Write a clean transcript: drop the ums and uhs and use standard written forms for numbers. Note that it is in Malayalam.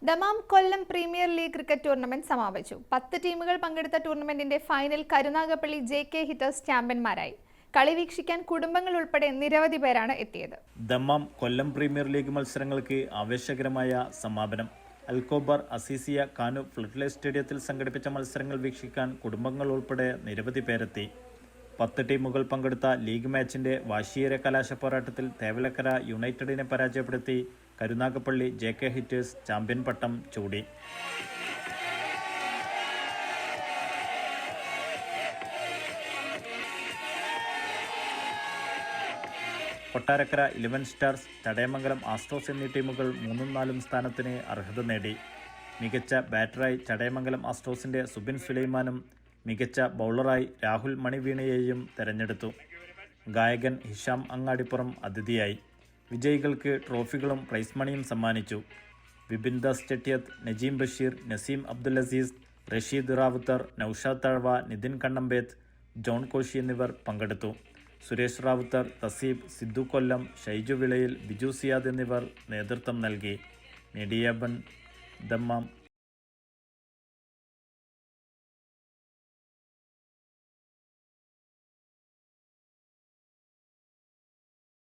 ദമാം കൊല്ലം പ്രീമിയർ ലീഗ് ക്രിക്കറ്റ് ടൂർണമെന്റ് സമാപിച്ചു. 10 ടീമുകൾ പങ്കെടുത്ത ടൂർണമെന്റിന്റെ ഫൈനൽ കരുനാഗപ്പള്ളി JK ഹിറ്റേഴ്സ് ചാമ്പ്യന്മാരായി. കളി വീക്ഷിക്കാൻ കുടുംബങ്ങൾ ഉൾപ്പെടെ നിരവധി പേരാണ് എത്തിയത്. ദമാം കൊല്ലം പ്രീമിയർ ലീഗ് മത്സരങ്ങൾക്ക് ആവേശകരമായ സമാപനം. അൽക്കോബർ അസീസിയ കാനു ഫ്ലഡ്ലൈറ്റ് സ്റ്റേഡിയത്തിൽ സംഘടിപ്പിച്ച മത്സരങ്ങൾ വീക്ഷിക്കാൻ കുടുംബങ്ങൾ ഉൾപ്പെടെ നിരവധി പേരെത്തി. 10 ടീമുകൾ പങ്കെടുത്ത ലീഗ് മാച്ചിന്റെ വാശിയേറിയ കലാശ പോരാട്ടത്തിൽ തേവലക്കര യുണൈറ്റഡിനെ പരാജയപ്പെടുത്തി കരുനാഗപ്പള്ളി JK ഹിറ്റേഴ്സ് ചാമ്പ്യൻ പട്ടം ചൂടി. കൊട്ടാരക്കര 11 സ്റ്റാർസ്, ചടയമംഗലം ആസ്ട്രോസ് എന്നീ ടീമുകൾ 3ഉം 4ഉം സ്ഥാനത്തിന് അർഹത നേടി. മികച്ച ബാറ്ററായി ചടയമംഗലം ആസ്ട്രോസിന്റെ സുബിൻ സുലൈമാനും മികച്ച ബൗളറായി രാഹുൽ മണിവീണയെയും തെരഞ്ഞെടുത്തു. ഗായകൻ ഹിഷാം അങ്ങാടിപ്പുറം അതിഥിയായി. വിജയികൾക്ക് ട്രോഫികളും പ്രൈസ് മണിയും സമ്മാനിച്ചു. വിപിൻ ദാസ് ചെട്ടിയത്ത്, നജീം ബഷീർ, നസീം അബ്ദുൽ അസീസ്, റഷീദ് റാവുത്തർ, നൌഷാദ് തഴവ, നിതിൻ കണ്ണമ്പേത്ത്, ജോൺ കോശി എന്നിവർ പങ്കെടുത്തു. സുരേഷ് റാവുത്തർ, തസീബ്, സിദ്ദു കൊല്ലം, ഷൈജു വിളയിൽ, ബിജു സിയാദ് എന്നിവർ നേതൃത്വം നൽകി. Media 1 Dammam.